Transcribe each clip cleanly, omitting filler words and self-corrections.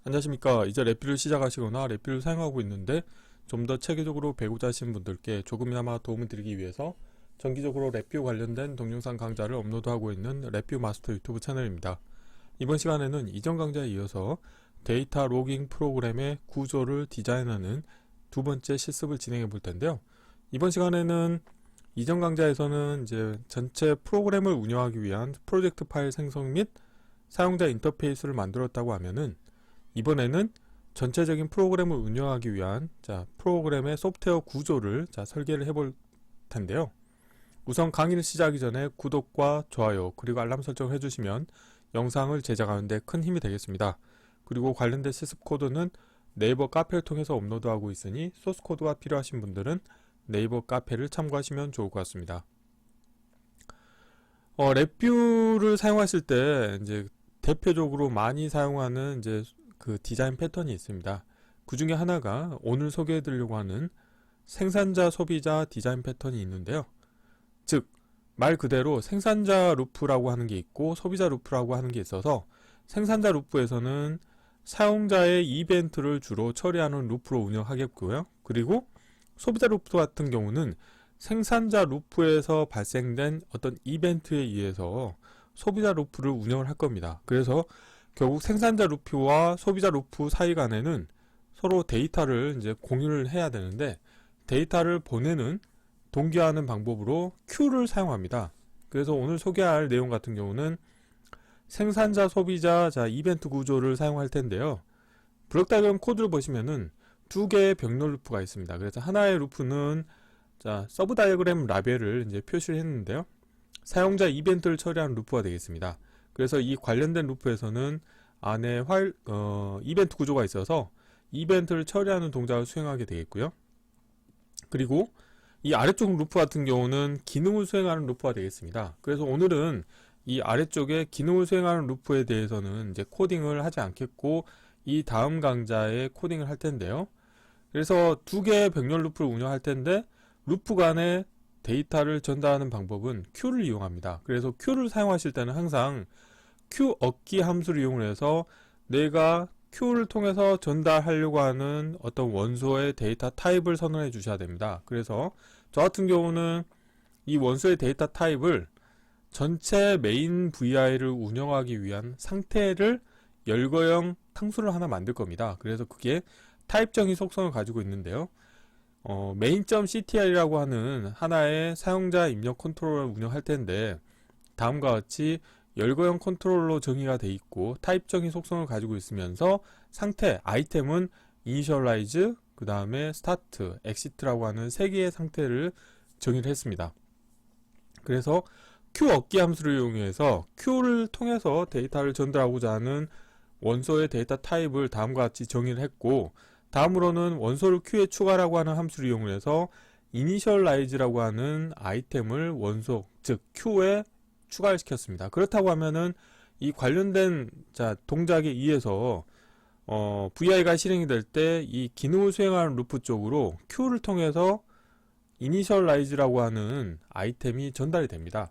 안녕하십니까. 이제 랩뷰를 시작하시거나 랩뷰를 사용하고 있는데 좀 더 체계적으로 배우자 하신 분들께 조금이나마 도움을 드리기 위해서 정기적으로 랩뷰 관련된 동영상 강좌를 업로드하고 있는 랩뷰 마스터 유튜브 채널입니다. 이번 시간에는 이전 강좌에 이어서 데이터 로깅 프로그램의 구조를 디자인하는 두 번째 실습을 진행해 볼 텐데요. 이번 시간에는 이전 강좌에서는 이제 전체 프로그램을 운영하기 위한 프로젝트 파일 생성 및 사용자 인터페이스를 만들었다고 하면은 이번에는 전체적인 프로그램을 운영하기 위한 프로그램의 소프트웨어 구조를 설계를 해볼 텐데요. 우선 강의를 시작하기 전에 구독과 좋아요 그리고 알람 설정을 해주시면 영상을 제작하는 데 큰 힘이 되겠습니다. 그리고 관련된 실습 코드는 네이버 카페를 통해서 업로드하고 있으니 소스 코드가 필요하신 분들은 네이버 카페를 참고하시면 좋을 것 같습니다. 랩뷰를 사용하실 때 이제 대표적으로 많이 사용하는 그 디자인 패턴이 있습니다. 그 중에 하나가 오늘 소개해 드리려고 하는 생산자 소비자 디자인 패턴이 있는데요. 즉, 말 그대로 생산자 루프라고 하는 게 있고 소비자 루프라고 하는 게 있어서 생산자 루프에서는 사용자의 이벤트를 주로 처리하는 루프로 운영하겠고요. 그리고 소비자 루프 같은 경우는 생산자 루프에서 발생된 어떤 이벤트에 의해서 소비자 루프를 운영을 할 겁니다. 그래서 결국 생산자 루프와 소비자 루프 사이 간에는 서로 데이터를 이제 공유를 해야 되는데 데이터를 보내는 동기화하는 방법으로 큐를 사용합니다. 그래서 오늘 소개할 내용 같은 경우는 생산자 소비자 이벤트 구조를 사용할 텐데요. 블록 다이어그램 코드를 보시면은 두 개의 병렬 루프가 있습니다. 그래서 하나의 루프는 서브 다이어그램 라벨을 이제 표시를 했는데요. 사용자 이벤트를 처리하는 루프가 되겠습니다. 그래서 이 관련된 루프에서는 안에 이벤트 구조가 있어서 이벤트를 처리하는 동작을 수행하게 되겠고요. 그리고 이 아래쪽 루프 같은 경우는 기능을 수행하는 루프가 되겠습니다. 그래서 오늘은 이 아래쪽에 기능을 수행하는 루프에 대해서는 이제 코딩을 하지 않겠고 이 다음 강좌에 코딩을 할 텐데요. 그래서 두 개의 병렬 루프를 운영할 텐데 루프 간에 데이터를 전달하는 방법은 Q를 이용합니다. 그래서 Q를 사용하실 때는 항상 Q 얻기 함수를 이용해서 내가 Q를 통해서 전달하려고 하는 어떤 원소의 데이터 타입을 선언해 주셔야 됩니다. 그래서 저 같은 경우는 이 원소의 데이터 타입을 전체 메인 VI를 운영하기 위한 상태를 열거형 상수를 하나 만들 겁니다. 그래서 그게 타입적인 속성을 가지고 있는데요. main.ctr이라고 하는 하나의 사용자 입력 컨트롤러를 운영할 텐데 다음과 같이 열거형 컨트롤러 정의가 되어 있고 타입적인 속성을 가지고 있으면서 상태, 아이템은 initialize, 그 다음에 start, exit라고 하는 세 개의 상태를 정의를 했습니다. 그래서 q 얻기 함수를 이용해서 q를 통해서 데이터를 전달하고자 하는 원소의 데이터 타입을 다음과 같이 정의를 했고 다음으로는 원소를 Q에 추가라고 하는 함수를 이용해서 initialize라고 하는 아이템을 원소, 즉 Q에 추가를 시켰습니다. 그렇다고 하면은 이 관련된 동작에 의해서 VI가 실행이 될 때 이 기능을 수행하는 루프 쪽으로 Q를 통해서 initialize라고 하는 아이템이 전달이 됩니다.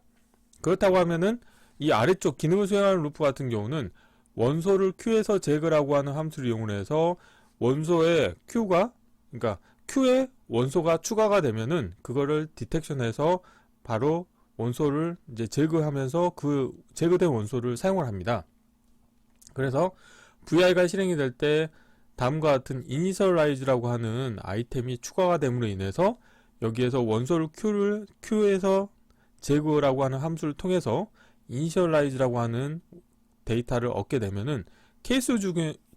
그렇다고 하면은 이 아래쪽 기능을 수행하는 루프 같은 경우는 원소를 Q에서 제거라고 하는 함수를 이용해서 원소에 그러니까 Q에 원소가 추가가 되면은 그거를 디텍션해서 바로 원소를 이제 제거하면서 그 제거된 원소를 사용을 합니다. 그래서 VI가 실행이 될 때 다음과 같은 initialize라고 하는 아이템이 추가가 됨으로 인해서 여기에서 원소를 Q에서 제거라고 하는 함수를 통해서 initialize라고 하는 데이터를 얻게 되면은 케이스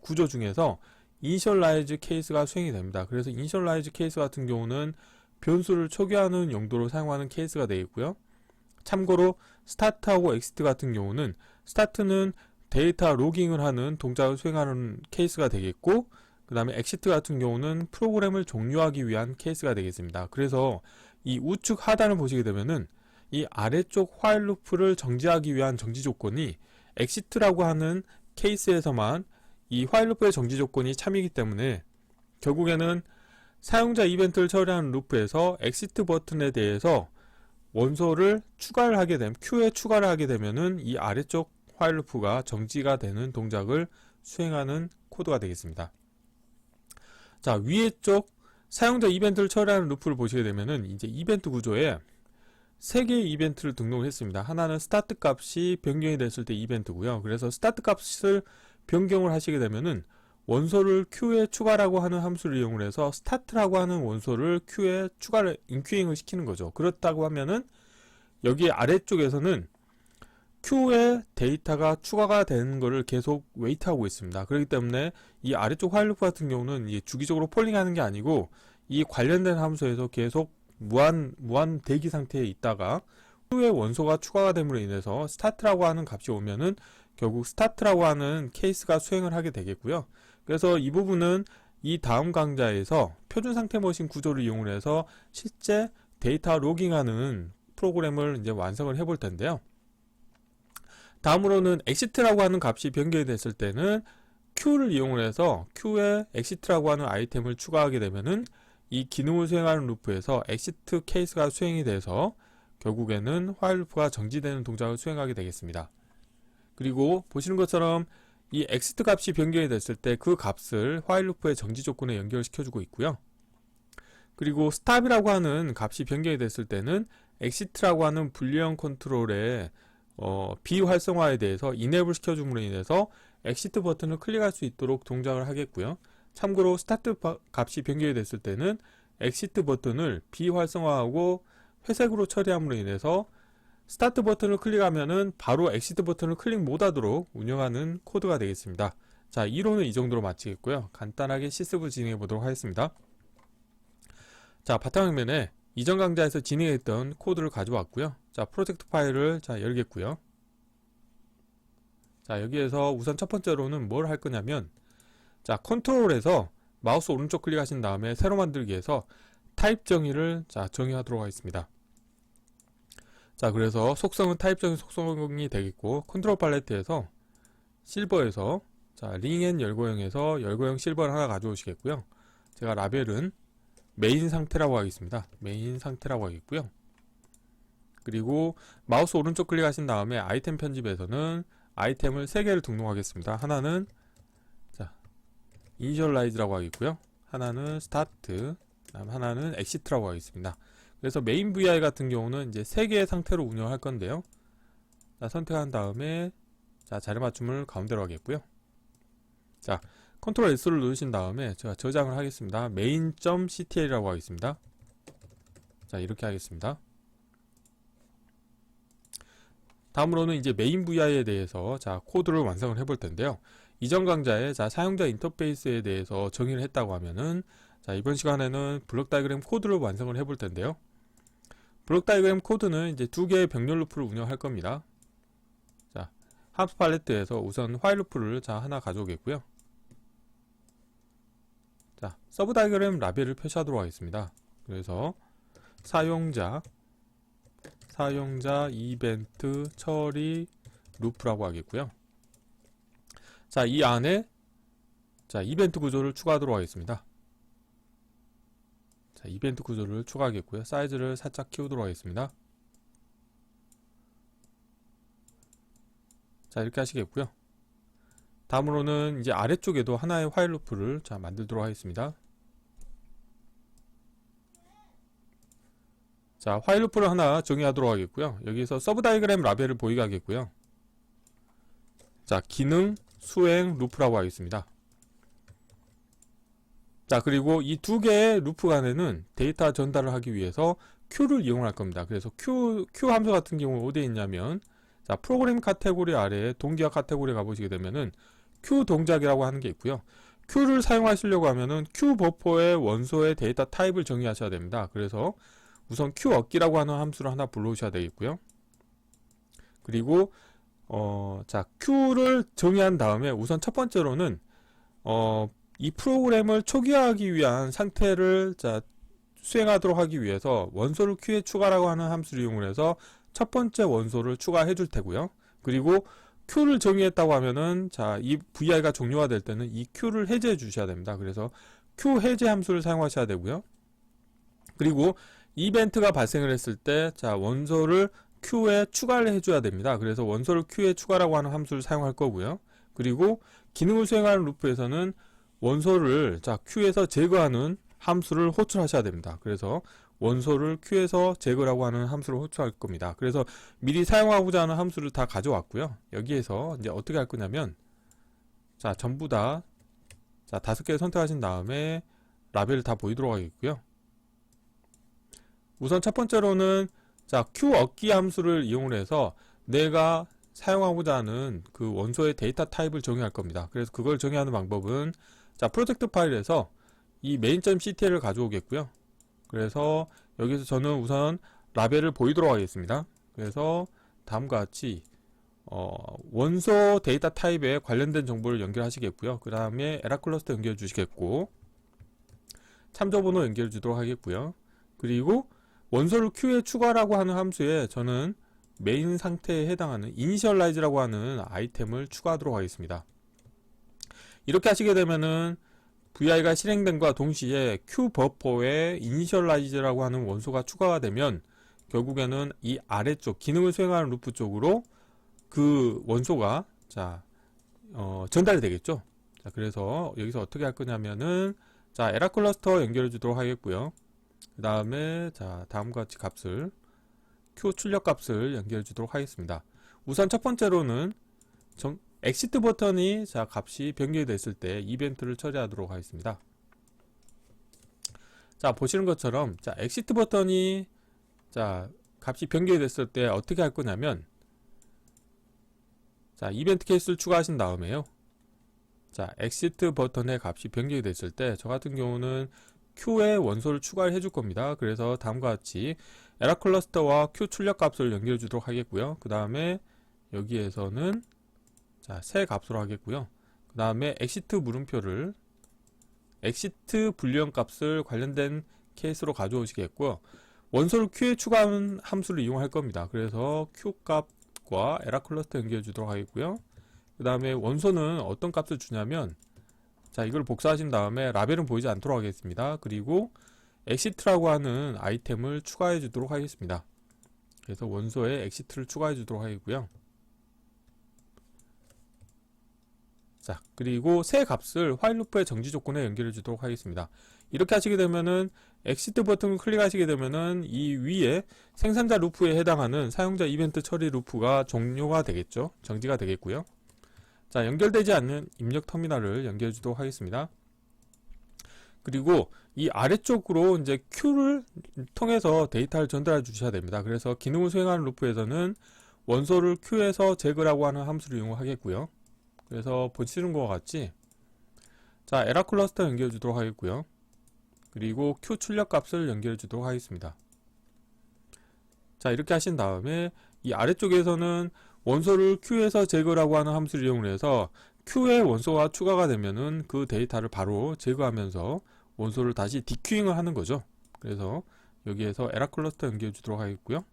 구조 중에서 initialize 케이스가 수행이 됩니다. 그래서 initialize 케이스 같은 경우는 변수를 초기화하는 용도로 사용하는 케이스가 되겠고요. 참고로 start하고 exit 같은 경우는 start는 데이터 로깅을 하는 동작을 수행하는 케이스가 되겠고 그 다음에 exit 같은 경우는 프로그램을 종료하기 위한 케이스가 되겠습니다. 그래서 이 우측 하단을 보시게 되면은 이 아래쪽 while 루프를 정지하기 위한 정지 조건이 exit라고 하는 케이스에서만 이 while 루프의 정지 조건이 참이기 때문에 결국에는 사용자 이벤트를 처리하는 루프에서 exit 버튼에 대해서 원소를 추가를 하게 되면 Q에 추가를 하게 되면은 이 아래쪽 while 루프가 정지가 되는 동작을 수행하는 코드가 되겠습니다. 자, 위에 쪽 사용자 이벤트를 처리하는 루프를 보시게 되면은 이제 이벤트 구조에 3개의 이벤트를 등록을 했습니다. 하나는 스타트 값이 변경이 됐을 때 이벤트고요. 그래서 스타트 값을 변경을 하시게 되면은 원소를 큐에 추가라고 하는 함수를 이용을 해서 스타트라고 하는 원소를 큐에 추가를 인큐잉을 시키는 거죠. 그렇다고 하면은 여기 아래쪽에서는 큐에 데이터가 추가가 되는 것을 계속 웨이트하고 있습니다. 그렇기 때문에 이 아래쪽 화일 루프 같은 경우는 이제 주기적으로 폴링하는 게 아니고 이 관련된 함수에서 계속 무한 대기 상태에 있다가 큐에 원소가 추가가 됨으로 인해서 스타트라고 하는 값이 오면은 결국 스타트라고 하는 케이스가 수행을 하게 되겠고요. 그래서 이 부분은 이 다음 강좌에서 표준 상태 머신 구조를 이용을 해서 실제 데이터 로깅하는 프로그램을 이제 완성을 해볼 텐데요. 다음으로는 exit라고 하는 값이 변경이 됐을 때는 queue를 이용을 해서 queue에 exit라고 하는 아이템을 추가하게 되면은 이 기능을 수행하는 루프에서 exit 케이스가 수행이 돼서 결국에는 while 루프가 정지되는 동작을 수행하게 되겠습니다. 그리고 보시는 것처럼 이 exit 값이 변경이 됐을 때 그 값을 while 루프의 정지 조건에 연결시켜주고 있고요. 그리고 stop이라고 하는 값이 변경이 됐을 때는 exit라고 하는 분리형 컨트롤의 비활성화에 대해서 인앱을 시켜줌으로 인해서 exit 버튼을 클릭할 수 있도록 동작을 하겠고요. 참고로 스타트 값이 변경이 됐을 때는 exit 버튼을 비활성화하고 회색으로 처리함으로 인해서 스타트 버튼을 클릭하면은 바로 exit 버튼을 클릭 못하도록 운영하는 코드가 되겠습니다. 자, 이론은 이 정도로 마치겠고요. 간단하게 실습을 진행해 보도록 하겠습니다. 자, 바탕화면에 이전 강좌에서 진행했던 코드를 가져왔고요. 자, 프로젝트 파일을 열겠고요. 자, 여기에서 우선 첫 번째로는 뭘 할 거냐면, 자, 컨트롤에서 마우스 오른쪽 클릭하신 다음에 새로 만들기에서 타입 정의를 정의하도록 하겠습니다. 자, 그래서 속성은 타입 정의 속성이 되겠고, 컨트롤 팔레트에서 실버에서 링 앤 열고형에서 열고형 실버를 하나 가져오시겠고요. 제가 라벨은 메인 상태라고 하겠습니다. 메인 상태라고 하겠고요. 그리고 마우스 오른쪽 클릭하신 다음에 아이템 편집에서는 아이템을 3개를 등록하겠습니다. 하나는 이니셜라이즈라고 하겠고요. 하나는 스타트, 하나는 엑시트라고 하겠습니다. 그래서 메인 vi 같은 경우는 이제 3개의 상태로 운영할 건데요. 자, 선택한 다음에 자리 맞춤을 가운데로 하겠고요. 자, 컨트롤 S를 누르신 다음에 제가 저장을 하겠습니다. main.ctl이라고 하겠습니다. 자, 이렇게 하겠습니다. 다음으로는 이제 메인 vi에 대해서 코드를 완성을 해볼 텐데요. 이전 강좌에 사용자 인터페이스에 대해서 정의를 했다고 하면은 이번 시간에는 블록 다이그램 코드를 완성을 해볼 텐데요. 블록 다이그램 코드는 이제 2개의 병렬 루프를 운영할 겁니다. 자, 함수 팔레트에서 우선 while 루프를 하나 가져오겠고요. 자, 서브 다이그램 라벨을 표시하도록 하겠습니다. 그래서 사용자 이벤트 처리 루프라고 하겠고요. 자, 이 안에 이벤트 구조를 추가하도록 하겠습니다. 자, 이벤트 구조를 추가하겠고요. 사이즈를 살짝 키우도록 하겠습니다. 자, 이렇게 하시겠고요. 다음으로는 이제 아래쪽에도 하나의 while 루프를 만들도록 하겠습니다. 자, while 루프를 하나 정의하도록 하겠고요. 여기서 서브 다이그램 라벨을 보이게 하겠고요. 자, 기능 수행 루프라고 하겠습니다. 자, 그리고 이 2개의 루프 간에는 데이터 전달을 하기 위해서 queue를 이용할 겁니다. 그래서 queue 함수 같은 경우 어디에 있냐면, 자, 프로그램 카테고리 아래에 동기화 카테고리에 가보시게 되면은 queue 동작이라고 하는 게 있고요. queue를 사용하시려고 하면은 queue 버퍼의 원소의 데이터 타입을 정의하셔야 됩니다. 그래서 우선 queue 얻기라고 하는 함수를 하나 불러오셔야 되겠고요. 그리고 queue를 정의한 다음에 우선 첫 번째로는 이 프로그램을 초기화하기 위한 상태를 수행하도록 하기 위해서 원소를 queue에 추가라고 하는 함수를 이용을 해서 첫 번째 원소를 추가해 줄 테고요. 그리고 queue를 정의했다고 하면은 이 vi가 종료가 될 때는 이 queue를 해제해 주셔야 됩니다. 그래서 queue 해제 함수를 사용하셔야 되고요. 그리고 이벤트가 발생을 했을 때 원소를 queue에 추가를 해줘야 됩니다. 그래서 원소를 queue에 추가라고 하는 함수를 사용할 거고요. 그리고 기능을 수행하는 루프에서는 원소를 Q에서 제거하는 함수를 호출하셔야 됩니다. 그래서 원소를 Q에서 제거라고 하는 함수를 호출할 겁니다. 그래서 미리 사용하고자 하는 함수를 다 가져왔고요. 여기에서 이제 어떻게 할 거냐면, 자, 전부 다, 자, 5개 선택하신 다음에 라벨을 다 보이도록 하겠고요. 우선 첫 번째로는, 자, Q 얻기 함수를 이용을 해서 내가 사용하고자 하는 그 원소의 데이터 타입을 정의할 겁니다. 그래서 그걸 정의하는 방법은, 자, 프로젝트 파일에서 이 main.ctl을 가져오겠고요. 그래서 여기서 저는 우선 라벨을 보이도록 하겠습니다. 그래서 다음과 같이 원소 데이터 타입에 관련된 정보를 연결하시겠고요. 그 다음에 에라 클러스터 연결해 주시겠고, 참조번호 연결해 주도록 하겠고요. 그리고 원소를 Q에 추가라고 하는 함수에 저는 메인 상태에 해당하는 initialize라고 하는 아이템을 추가하도록 하겠습니다. 이렇게 하시게 되면은 VI가 실행됨과 동시에 Q 버퍼에 initialize라고 하는 원소가 추가가 되면 결국에는 이 아래쪽 기능을 수행하는 루프 쪽으로 그 원소가 전달이 되겠죠. 자, 그래서 여기서 어떻게 할 거냐면은, 자, 에라 클러스터 연결해 주도록 하겠고요. 그 다음에, 자, 다음과 같이 값을 Q 출력 값을 연결해 주도록 하겠습니다. 우선 첫 번째로는 엑시트 버튼이, 자, 값이 변경이 됐을 때 이벤트를 처리하도록 하겠습니다. 자, 보시는 것처럼, 자, 엑시트 버튼이, 자, 값이 변경이 됐을 때 어떻게 할 거냐면, 자, 이벤트 케이스를 추가하신 다음에요. 자, 엑시트 버튼의 값이 변경이 됐을 때 저 같은 경우는 Q에 원소를 추가를 해줄 겁니다. 그래서 다음과 같이 에라 클러스터와 Q 출력 값을 연결해 주도록 하겠고요. 그 다음에 여기에서는, 자, 새 값으로 하겠고요. 그 다음에 엑시트 물음표를 엑시트 불리언 값을 관련된 케이스로 가져오시겠고요. 원소를 Q에 추가하는 함수를 이용할 겁니다. 그래서 Q 값과 에라 클러스터 연결해 주도록 하겠고요. 그 다음에 원소는 어떤 값을 주냐면, 자, 이걸 복사하신 다음에 라벨은 보이지 않도록 하겠습니다. 그리고 엑시트라고 하는 아이템을 추가해 주도록 하겠습니다. 그래서 원소에 엑시트를 추가해 주도록 하겠고요. 자, 그리고 새 값을 화일 루프의 정지 조건에 연결해 주도록 하겠습니다. 이렇게 하시게 되면은 엑시트 버튼을 클릭하시게 되면은 이 위에 생산자 루프에 해당하는 사용자 이벤트 처리 루프가 종료가 되겠죠. 정지가 되겠고요. 자, 연결되지 않는 입력 터미널을 연결해 주도록 하겠습니다. 그리고 이 아래쪽으로 이제 Q를 통해서 데이터를 전달해 주셔야 됩니다. 그래서 기능을 수행하는 루프에서는 원소를 Q에서 제거라고 하는 함수를 이용하겠고요. 그래서 보시는 것과 같이, 자, 에라 클러스터 연결해 주도록 하겠고요. 그리고 Q 출력 값을 연결해 주도록 하겠습니다. 자, 이렇게 하신 다음에 이 아래쪽에서는 원소를 Q에서 제거라고 하는 함수를 이용해서 Q에 원소가 추가가 되면은 그 데이터를 바로 제거하면서 원소를 다시 디큐잉을 하는 거죠. 그래서 여기에서 에라 클러스터 연결해 주도록 하겠고요.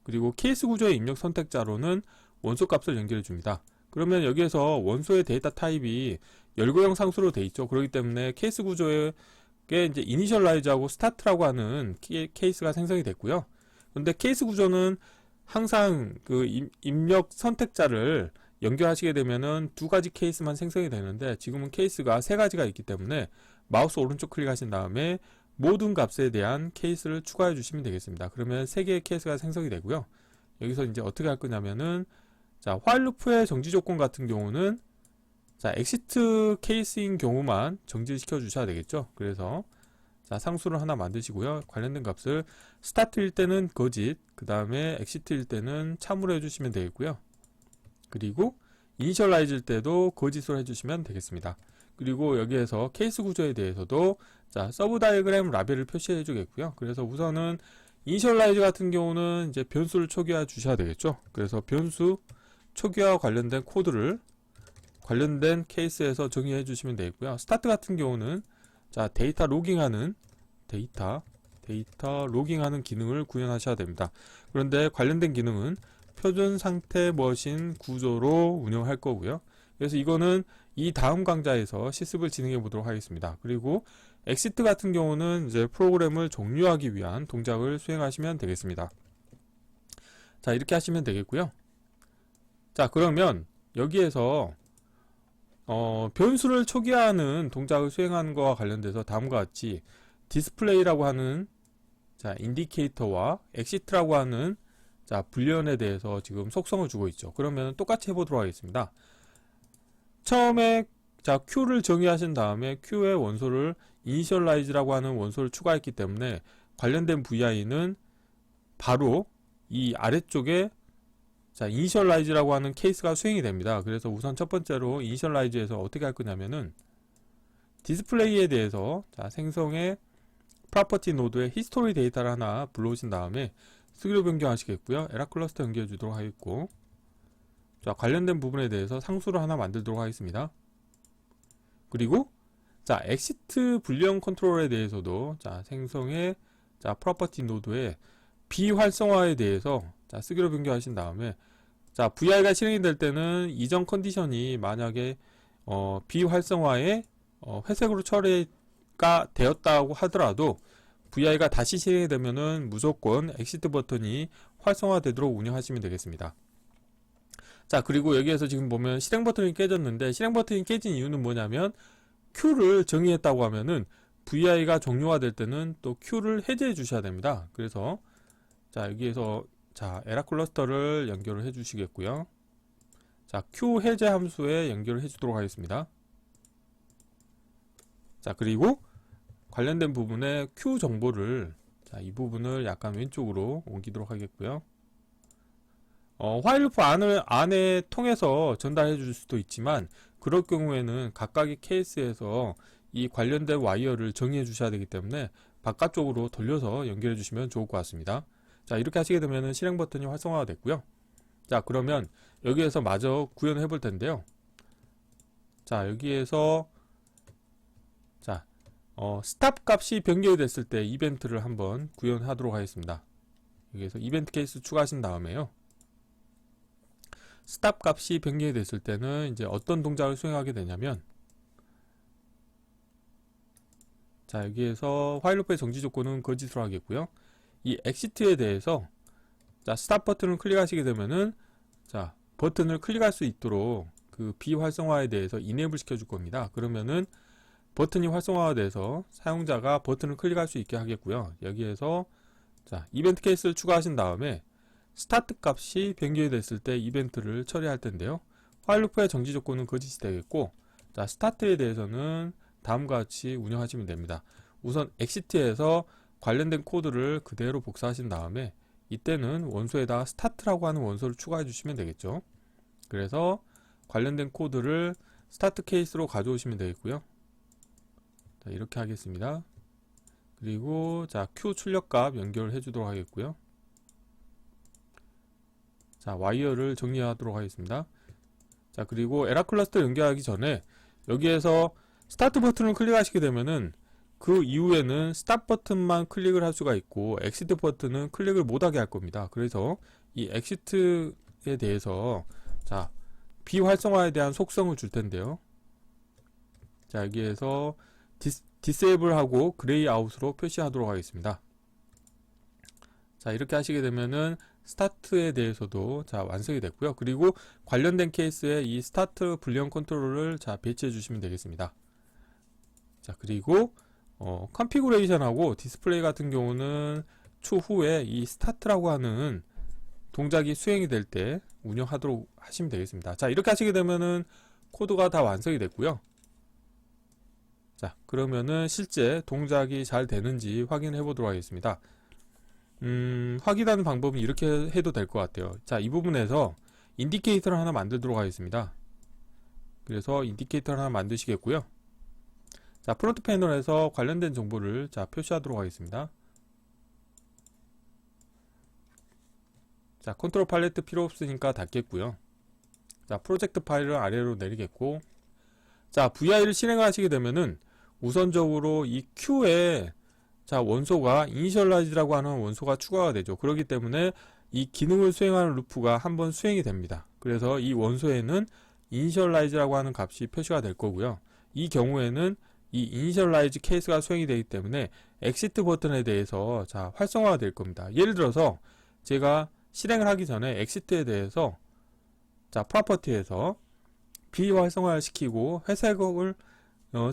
그리고 케이스 구조의 입력 선택자로는 원소 값을 연결해 줍니다. 그러면 여기에서 원소의 데이터 타입이 열거형 상수로 되어 있죠. 그렇기 때문에 케이스 구조에 이제 이니셜라이즈하고 스타트라고 하는 케이스가 생성이 됐고요. 근데 케이스 구조는 항상 그 입력 선택자를 연결하시게 되면은 2가지 케이스만 생성이 되는데, 지금은 케이스가 3가지가 있기 때문에 마우스 오른쪽 클릭하신 다음에 모든 값에 대한 케이스를 추가해 주시면 되겠습니다. 그러면 3개의 케이스가 생성이 되고요. 여기서 이제 어떻게 할 거냐면은, 자, 화일 루프의 정지 조건 같은 경우는, 자, 엑시트 케이스인 경우만 정지시켜 주셔야 되겠죠. 그래서, 자, 상수를 하나 만드시고요. 관련된 값을 스타트일 때는 거짓, 그 다음에 엑시트일 때는 참으로 해주시면 되겠고요. 그리고 이니셜라이즈일 때도 거짓으로 해주시면 되겠습니다. 그리고 여기에서 케이스 구조에 대해서도, 자, 서브 다이어그램 라벨을 표시해 주겠고요. 그래서 우선은 이니셜라이즈 같은 경우는 이제 변수를 초기화 주셔야 되겠죠. 그래서 변수 초기화와 관련된 코드를 관련된 케이스에서 정의해 주시면 되겠고요. 스타트 같은 경우는, 자, 데이터 로깅하는 기능을 구현하셔야 됩니다. 그런데 관련된 기능은 표준 상태 머신 구조로 운영할 거고요. 그래서 이거는 이 다음 강좌에서 실습을 진행해 보도록 하겠습니다. 그리고 엑시트 같은 경우는 이제 프로그램을 종료하기 위한 동작을 수행하시면 되겠습니다. 자, 이렇게 하시면 되겠고요. 자, 그러면 여기에서 변수를 초기화하는 동작을 수행하는 것과 관련돼서 다음과 같이 디스플레이라고 하는 자, 인디케이터와 엑시트라고 하는 자, 불리언에 대해서 지금 속성을 주고 있죠. 그러면 똑같이 해보도록 하겠습니다. 처음에 자, Q를 정의하신 다음에 Q의 원소를 initialize라고 하는 원소를 추가했기 때문에 관련된 VI는 바로 이 아래쪽에 자, initialize라고 하는 케이스가 수행이 됩니다. 그래서 우선 첫 번째로 initialize에서 어떻게 할 거냐면은 디스플레이에 대해서 자, 생성의 프로퍼티 노드의 히스토리 데이터를 하나 불러오신 다음에 수기로 변경하시겠고요. 에라 클러스터 연결해 주도록 하겠고, 자, 관련된 부분에 대해서 상수를 하나 만들도록 하겠습니다. 그리고 자, 엑시트 불리언 컨트롤에 대해서도 자, 생성의 자, 프로퍼티 노드의 비활성화에 대해서 자, 쓰기로 변경하신 다음에 자, VI가 실행이 될 때는 이전 컨디션이 만약에 비활성화에 회색으로 처리가 되었다고 하더라도 VI가 다시 실행이 되면은 무조건 엑시트 버튼이 활성화되도록 운영하시면 되겠습니다. 자, 그리고 여기에서 지금 보면 실행 버튼이 깨졌는데, 실행 버튼이 깨진 이유는 뭐냐면 Q를 정의했다고 하면은 VI가 종료가 될 때는 또 Q를 해제해 주셔야 됩니다. 그래서 자, 여기에서 자, 에라 클러스터를 연결을 해 주시겠고요. 자, Q 해제 함수에 연결을 해 주도록 하겠습니다. 자, 그리고 관련된 부분에 Q 정보를 자, 이 부분을 약간 왼쪽으로 옮기도록 하겠고요. 화일 루프 안에 통해서 전달해 줄 수도 있지만, 그럴 경우에는 각각의 케이스에서 이 관련된 와이어를 정의해 주셔야 되기 때문에 바깥쪽으로 돌려서 연결해 주시면 좋을 것 같습니다. 자, 이렇게 하시게 되면 실행 버튼이 활성화가 됐고요. 자, 그러면 여기에서 마저 구현을 해볼 텐데요. 자, 여기에서 자, 스탑 값이 변경이 됐을 때 이벤트를 한번 구현하도록 하겠습니다. 여기에서 이벤트 케이스 추가하신 다음에요. 스탑 값이 변경이 됐을 때는 이제 어떤 동작을 수행하게 되냐면, 자, 여기에서 화일 루프의 정지 조건은 거짓으로 하겠고요. 이 엑시트에 대해서 자, 스탑 버튼을 클릭하시게 되면은 자, 버튼을 클릭할 수 있도록 그 비활성화에 대해서 이네이블 시켜줄 겁니다. 그러면은 버튼이 활성화가 돼서 사용자가 버튼을 클릭할 수 있게 하겠고요. 여기에서 자, 이벤트 케이스를 추가하신 다음에 스타트 값이 변경이 됐을 때 이벤트를 처리할 텐데요. 화일 루프의 정지 조건은 거짓이 되겠고, 자, 스타트에 대해서는 다음과 같이 운영하시면 됩니다. 우선 엑시트에서 관련된 코드를 그대로 복사하신 다음에 이때는 원소에다가 스타트라고 하는 원소를 추가해 주시면 되겠죠. 그래서 관련된 코드를 스타트 케이스로 가져오시면 되겠고요. 자, 이렇게 하겠습니다. 그리고 자, Q 출력값 연결을 해주도록 하겠고요. 자, 와이어를 정리하도록 하겠습니다. 자, 그리고 에라 클러스터 연결하기 전에 여기에서 스타트 버튼을 클릭하시게 되면은 그 이후에는 스탑 버튼만 클릭을 할 수가 있고 엑시트 버튼은 클릭을 못하게 할 겁니다. 그래서 이 엑시트에 대해서 자, 비활성화에 대한 속성을 줄 텐데요. 자, 여기에서 디세이블하고 그레이 아웃으로 표시하도록 하겠습니다. 자, 이렇게 하시게 되면은 스타트에 대해서도 자, 완성이 됐고요. 그리고 관련된 케이스에 이 스타트 불리언 컨트롤을 자, 배치해 주시면 되겠습니다. 자, 그리고 컨피그레이션하고 디스플레이 같은 경우는 추후에 이 스타트라고 하는 동작이 수행이 될 때 운영하도록 하시면 되겠습니다. 자, 이렇게 하시게 되면은 코드가 다 완성이 됐고요. 자, 그러면은 실제 동작이 잘 되는지 확인해 보도록 하겠습니다. 확인하는 방법은 이렇게 해도 될 것 같아요. 자, 이 부분에서 인디케이터를 하나 만들도록 하겠습니다. 그래서 인디케이터를 하나 만드시겠고요. 자, 프론트 패널에서 관련된 정보를 자, 표시하도록 하겠습니다. 자, 컨트롤 팔레트 필요 없으니까 닫겠고요. 자, 프로젝트 파일을 아래로 내리겠고, 자, VI를 실행하시게 되면은 우선적으로 이 Q에 자, 원소가 initialize라고 하는 원소가 추가가 되죠. 그렇기 때문에 이 기능을 수행하는 루프가 한번 수행이 됩니다. 그래서 이 원소에는 initialize라고 하는 값이 표시가 될 거고요. 이 경우에는 이 initialize 케이스가 수행이 되기 때문에 exit 버튼에 대해서 자, 활성화가 될 겁니다. 예를 들어서 제가 실행을 하기 전에 exit에 대해서 자, 프로퍼티에서 비활성화시키고 회색을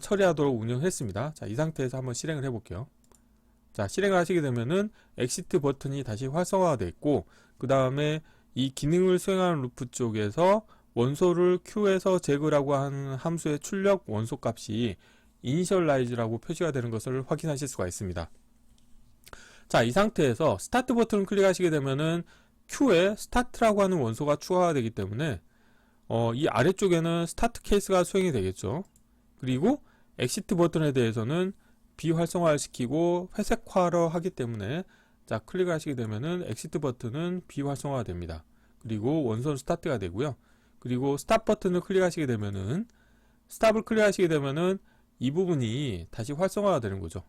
처리하도록 운영했습니다. 자, 이 상태에서 한번 실행을 해볼게요. 자, 실행을 하시게 되면은 엑시트 버튼이 다시 활성화가 되어 있고, 그 다음에 이 기능을 수행하는 루프 쪽에서 원소를 Q에서 제거라고 하는 함수의 출력 원소 값이 initialize라고 표시가 되는 것을 확인하실 수가 있습니다. 자, 이 상태에서 스타트 버튼을 클릭하시게 되면은 Q에 스타트라고 하는 원소가 추가가 되기 때문에 이 아래쪽에는 스타트 케이스가 수행이 되겠죠. 그리고 엑시트 버튼에 대해서는 비활성화를 시키고 회색화를 하기 때문에, 자, 클릭을 하시게 되면은 엑시트 버튼은 비활성화가 됩니다. 그리고 원소는 스타트가 되고요. 그리고 스탑 버튼을 클릭하시게 되면은, 스탑을 클릭하시게 되면은 이 부분이 다시 활성화가 되는 거죠.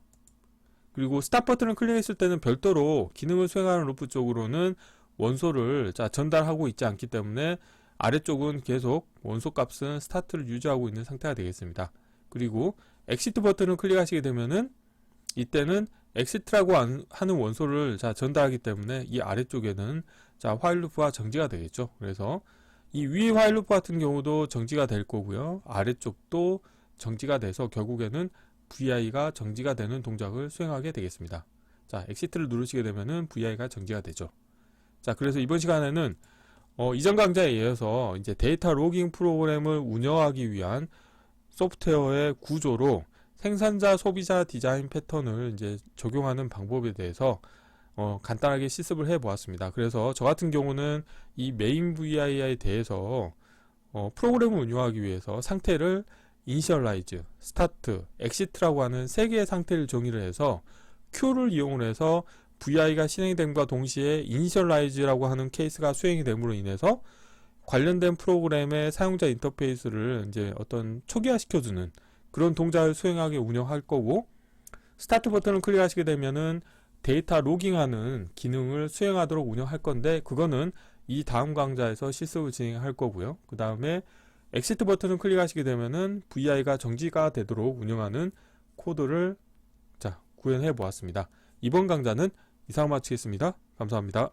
그리고 스탑 버튼을 클릭했을 때는 별도로 기능을 수행하는 루프 쪽으로는 원소를 전달하고 있지 않기 때문에 아래쪽은 계속 원소 값은 스타트를 유지하고 있는 상태가 되겠습니다. 그리고 엑시트 버튼을 클릭하시게 되면은 이때는 엑시트라고 하는 원소를 전달하기 때문에 이 아래쪽에는 화일 루프가 정지가 되겠죠. 그래서 이 위 화일 루프 같은 경우도 정지가 될 거고요. 아래쪽도 정지가 돼서 결국에는 VI가 정지가 되는 동작을 수행하게 되겠습니다. 자, 엑시트를 누르시게 되면은 VI가 정지가 되죠. 자, 그래서 이번 시간에는 이전 강좌에 이어서 이제 데이터 로깅 프로그램을 운영하기 위한 소프트웨어의 구조로 생산자 소비자 디자인 패턴을 이제 적용하는 방법에 대해서 간단하게 실습을 해 보았습니다. 그래서 저 같은 경우는 이 메인 VI에 대해서 프로그램을 운영하기 위해서 상태를 initialize, start, exit라고 하는 세 개의 상태를 정의를 해서 Q를 이용을 해서 VI가 실행됨과 동시에 initialize라고 하는 케이스가 수행이 됨으로 인해서 관련된 프로그램의 사용자 인터페이스를 이제 어떤 초기화 시켜주는 그런 동작을 수행하게 운영할 거고, 스타트 버튼을 클릭하시게 되면은 데이터 로깅하는 기능을 수행하도록 운영할 건데, 그거는 이 다음 강좌에서 실습을 진행할 거고요. 그 다음에 엑시트 버튼을 클릭하시게 되면은 VI가 정지가 되도록 운영하는 코드를 구현해 보았습니다. 이번 강좌는 이상 마치겠습니다. 감사합니다.